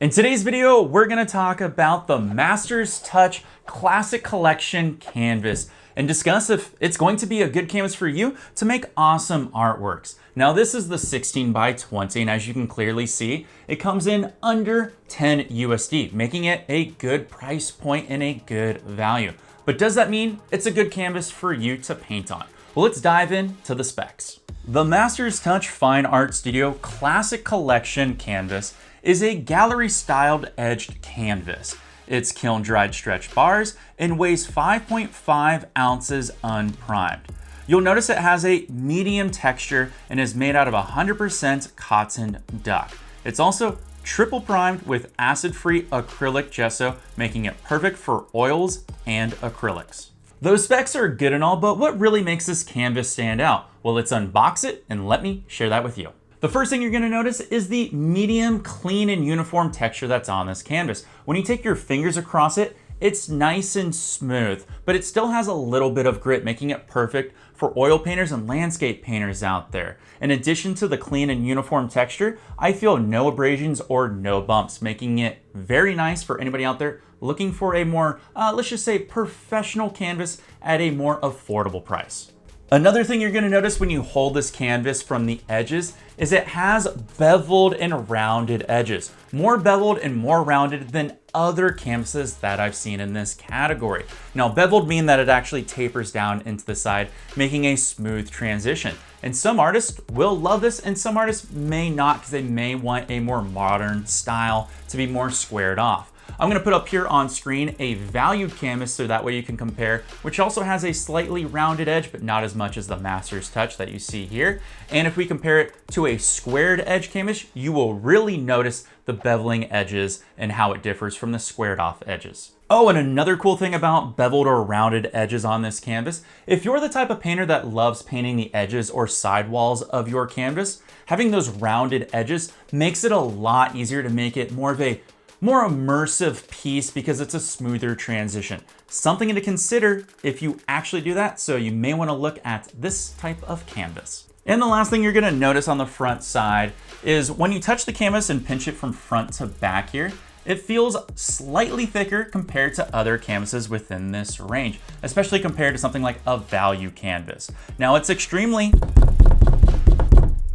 In today's video, we're gonna talk about the Masters Touch Classic Collection canvas and discuss if it's going to be a good canvas for you to make awesome artworks. Now this is the 16 by 20, and as you can clearly see, it comes in under 10 USD, making it a good price point and a good value. But does that mean it's a good canvas for you to paint on? Well, let's dive into the specs. The Masters Touch Fine Art Studio Classic Collection canvas is a gallery-styled edged canvas. It's kiln-dried stretch bars and weighs 5.5 ounces unprimed. You'll notice it has a medium texture and is made out of 100% cotton duck. It's also triple primed with acid-free acrylic gesso, making it perfect for oils and acrylics. Those specs are good and all, but what really makes this canvas stand out? Well, let's unbox it and let me share that with you. The first thing you're gonna notice is the medium, clean, and uniform texture that's on this canvas. When you take your fingers across it, it's nice and smooth, but it still has a little bit of grit, making it perfect for oil painters and landscape painters out there. In addition to the clean and uniform texture, I feel no abrasions or no bumps, making it very nice for anybody out there looking for a more, let's just say, professional canvas at a more affordable price. Another thing you're gonna notice when you hold this canvas from the edges is it has beveled and rounded edges. More beveled and more rounded than other canvases that I've seen in this category. Now, beveled mean that it actually tapers down into the side, making a smooth transition. And some artists will love this and some artists may not, because they may want a more modern style to be more squared off. I'm gonna put up here on screen a valued canvas so that way you can compare, which also has a slightly rounded edge, but not as much as the Masters Touch that you see here. And if we compare it to a squared edge canvas, you will really notice the beveling edges and how it differs from the squared off edges. Oh, and another cool thing about beveled or rounded edges on this canvas, if you're the type of painter that loves painting the edges or sidewalls of your canvas, having those rounded edges makes it a lot easier to make it more of a more immersive piece because it's a smoother transition. Something to consider if you actually do that, so you may want to look at this type of canvas. And the last thing you're gonna notice on the front side is when you touch the canvas and pinch it from front to back here, it feels slightly thicker compared to other canvases within this range, especially compared to something like a value canvas. Now it's extremely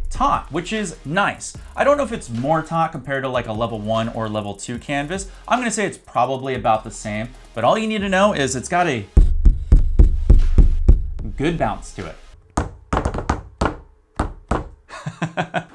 taut, which is nice. I don't know if it's more taut compared to like a level 1 or level 2 canvas. I'm gonna say it's probably about the same, but all you need to know is it's got a good bounce to it.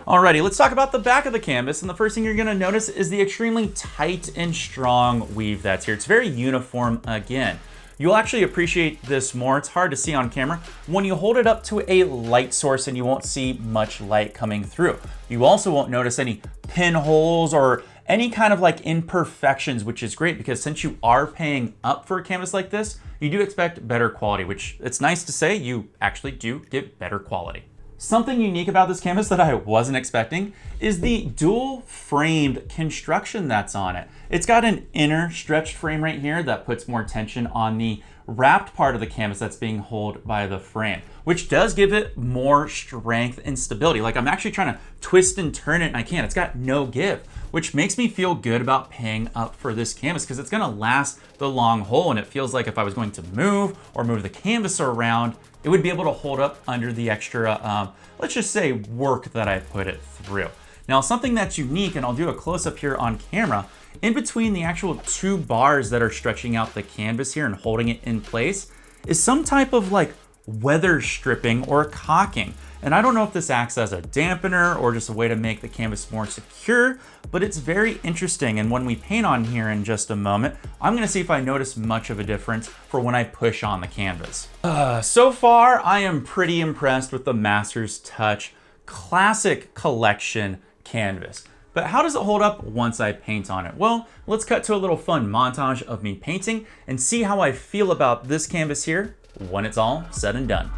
Alrighty, let's talk about the back of the canvas, and the first thing you're gonna notice is the extremely tight and strong weave that's here. It's very uniform again. You'll actually appreciate this more, it's hard to see on camera, when you hold it up to a light source and you won't see much light coming through. You also won't notice any pinholes or any kind of like imperfections, which is great because since you are paying up for a canvas like this, you do expect better quality, which it's nice to say you actually do get better quality. Something unique about this canvas that I wasn't expecting is the dual framed construction that's on it. It's got an inner stretched frame right here that puts more tension on the wrapped part of the canvas that's being held by the frame, which does give it more strength and stability. Like I'm actually trying to twist and turn it and I can't, it's got no give, which makes me feel good about paying up for this canvas because it's gonna last the long haul, and it feels like if I was going to move the canvas around, it would be able to hold up under the extra, let's just say, work that I put it through. Now, something that's unique, and I'll do a close-up here on camera, in between the actual two bars that are stretching out the canvas here and holding it in place, is some type of like weather stripping or caulking. And I don't know if this acts as a dampener or just a way to make the canvas more secure, but it's very interesting. And when we paint on here in just a moment, I'm gonna see if I notice much of a difference for when I push on the canvas. So far, I am pretty impressed with the Masters Touch Classic Collection canvas. But how does it hold up once I paint on it? Well, let's cut to a little fun montage of me painting and see how I feel about this canvas here when it's all said and done.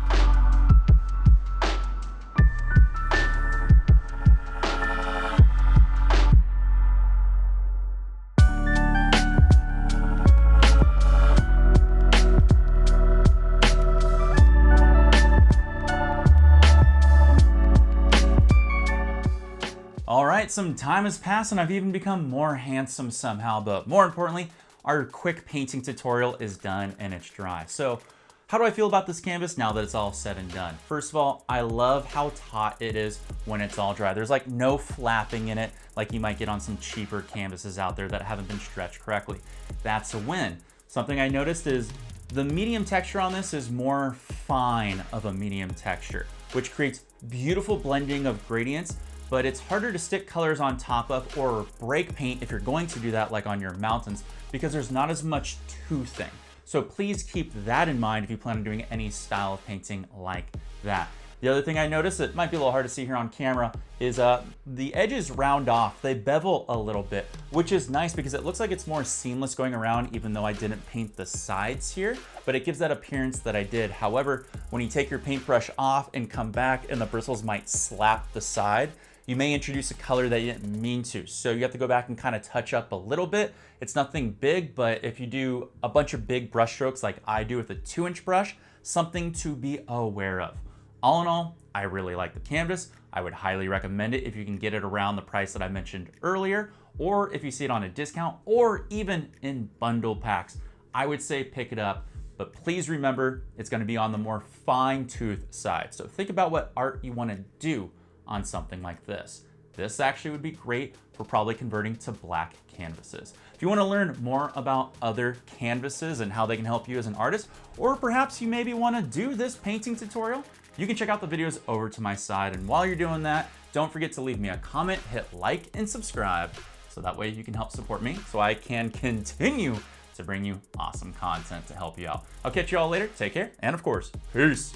right, some time has passed and I've even become more handsome somehow, but more importantly, our quick painting tutorial is done and it's dry. So how do I feel about this canvas now that it's all said and done? First of all, I love how taut it is when it's all dry. There's like no flapping in it like you might get on some cheaper canvases out there that haven't been stretched correctly. That's a win. Something I noticed is the medium texture on this is more fine of a medium texture, which creates beautiful blending of gradients, but it's harder to stick colors on top of or break paint if you're going to do that like on your mountains because there's not as much toothing. So please keep that in mind if you plan on doing any style of painting like that. The other thing I noticed that might be a little hard to see here on camera is the edges round off. They bevel a little bit, which is nice because it looks like it's more seamless going around even though I didn't paint the sides here, but it gives that appearance that I did. However, when you take your paintbrush off and come back and the bristles might slap the side, you may introduce a color that you didn't mean to. So you have to go back and kind of touch up a little bit. It's nothing big, but if you do a bunch of big brush strokes like I do with a 2-inch brush, something to be aware of. All in all, I really like the canvas. I would highly recommend it if you can get it around the price that I mentioned earlier, or if you see it on a discount, or even in bundle packs. I would say pick it up, but please remember it's gonna be on the more fine-tooth side. So think about what art you wanna do on something like this. This actually would be great for probably converting to black canvases. If you want to learn more about other canvases and how they can help you as an artist, or perhaps you maybe want to do this painting tutorial, you can check out the videos over to my side. And while you're doing that, don't forget to leave me a comment, hit like, and subscribe, so that way you can help support me so I can continue to bring you awesome content to help you out. I'll catch you all later. Take care. And of course, peace.